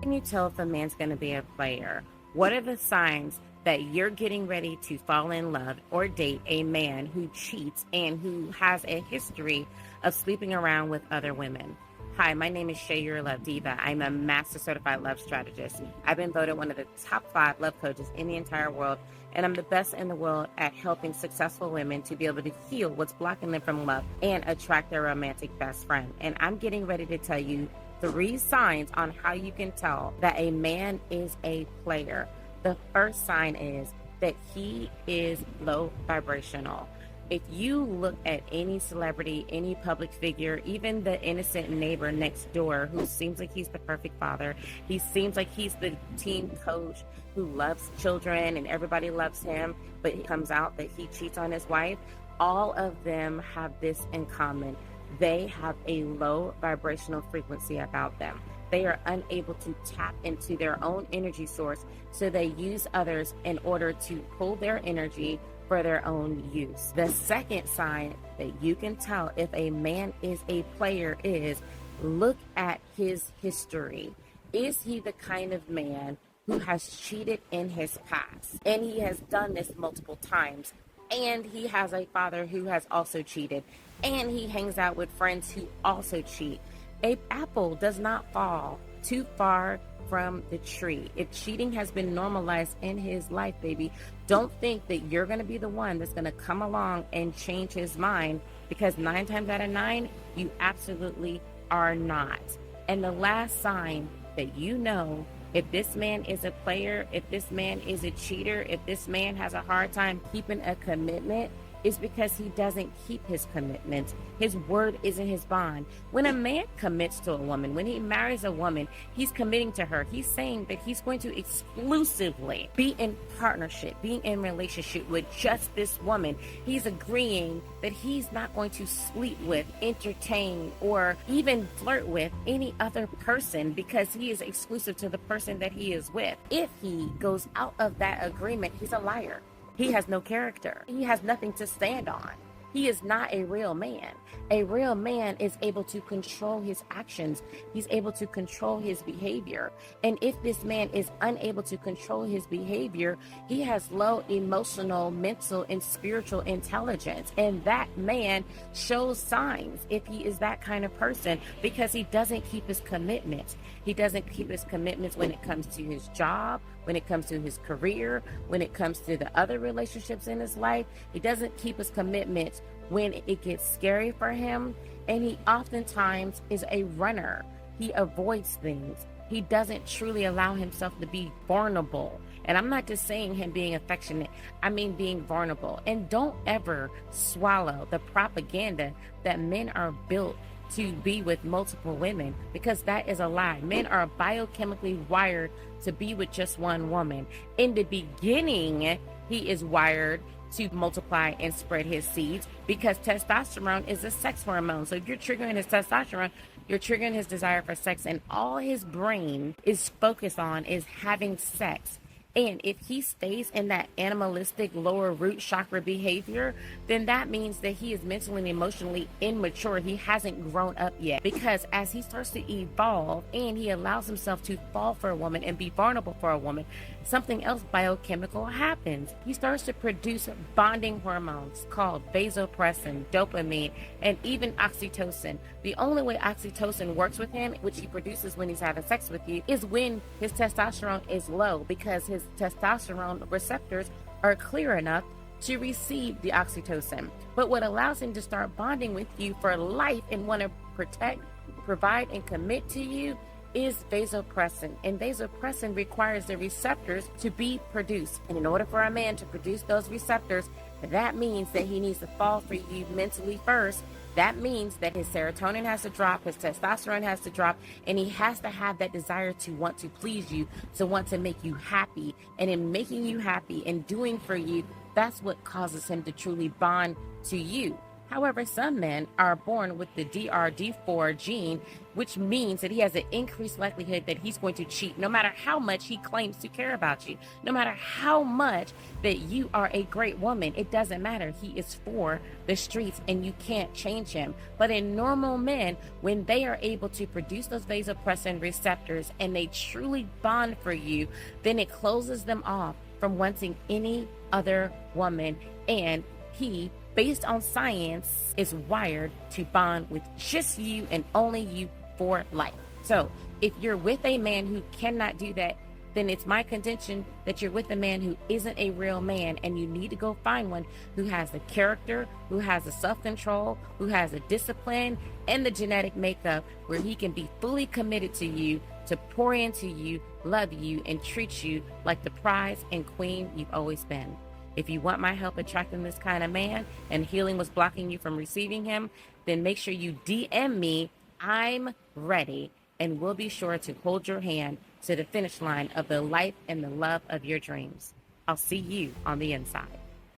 can you tell if a man's going to be a player? What are the signs that you're getting ready to fall in love or date a man who cheats and who has a history of sleeping around with other women? Hi, my name is Shay Your Love Diva. I'm a master certified love strategist. I've been voted one of the top 5 love coaches in the entire world, and I'm the best in the world at helping successful women to be able to heal what's blocking them from love and attract their romantic best friend. And I'm getting ready to tell you 3 signs on how you can tell that a man is a player. The first sign is that he is low vibrational. If you look at any celebrity, any public figure, even the innocent neighbor next door who seems like he's the perfect father, he seems like he's the team coach who loves children and everybody loves him, but it comes out that he cheats on his wife, all of them have this in common. They have a low vibrational frequency about them. They are unable to tap into their own energy source, so they use others in order to pull their energy for their own use. The second sign that you can tell if a man is a player is look at his history. Is he the kind of man who has cheated in his past? And he has done this multiple times. And he has a father who has also cheated. And he hangs out with friends who also cheat. An apple does not fall too far from the tree. If cheating has been normalized in his life, baby, don't think that you're going to be the one that's going to come along and change his mind, because 9 times out of 9, you absolutely are not. And the last sign that you know if this man is a player, if this man is a cheater, if this man has a hard time keeping a commitment, is because he doesn't keep his commitments. His word isn't his bond. When a man commits to a woman, when he marries a woman, he's committing to her. He's saying that he's going to exclusively be in partnership, being in relationship with just this woman. He's agreeing that he's not going to sleep with, entertain, or even flirt with any other person because he is exclusive to the person that he is with. If he goes out of that agreement, he's a liar. He has no character. He has nothing to stand on. He is not a real man. A real man is able to control his actions. He's able to control his behavior. And if this man is unable to control his behavior, he has low emotional, mental, and spiritual intelligence. And that man shows signs if he is that kind of person, because he doesn't keep his commitments. He doesn't keep his commitments when it comes to his job, when it comes to his career, when it comes to the other relationships in his life. He doesn't keep his commitments when it gets scary for him. And he oftentimes is a runner. He avoids things. He doesn't truly allow himself to be vulnerable. And I'm not just saying him being affectionate, I mean being vulnerable. And don't ever swallow the propaganda that men are built to be with multiple women, because that is a lie. Men are biochemically wired to be with just one woman. In the beginning, he is wired to multiply and spread his seeds, because testosterone is a sex hormone. So if you're triggering his testosterone, you're triggering his desire for sex, and all his brain is focused on is having sex. And if he stays in that animalistic lower root chakra behavior, then that means that he is mentally and emotionally immature. He hasn't grown up yet, because as he starts to evolve and he allows himself to fall for a woman and be vulnerable for a woman, something else biochemical happens. He starts to produce bonding hormones called vasopressin, dopamine, and even oxytocin. The only way oxytocin works with him, which he produces when he's having sex with you, is when his testosterone is low, because his testosterone receptors are clear enough to receive the oxytocin. But what allows him to start bonding with you for life and want to protect, provide, and commit to you is vasopressin. And vasopressin requires the receptors to be produced. And in order for a man to produce those receptors, that means that he needs to fall for you mentally first. That means that his serotonin has to drop, his testosterone has to drop, and he has to have that desire to want to please you, to want to make you happy. And in making you happy and doing for you, that's what causes him to truly bond to you. However, some men are born with the DRD4 gene, which means that he has an increased likelihood that he's going to cheat no matter how much he claims to care about you, no matter how much that you are a great woman. It doesn't matter. He is for the streets and you can't change him. But in normal men, when they are able to produce those vasopressin receptors and they truly bond for you, then it closes them off from wanting any other woman. And he, based on science, is wired to bond with just you and only you for life. So if you're with a man who cannot do that, then it's my contention that you're with a man who isn't a real man, and you need to go find one who has the character, who has the self-control, who has the discipline and the genetic makeup where he can be fully committed to you, to pour into you, love you, and treat you like the prize and queen you've always been. If you want my help attracting this kind of man and healing what's blocking you from receiving him, then make sure you DM me. I'm ready, and we'll be sure to hold your hand to the finish line of the life and the love of your dreams. I'll see you on the inside.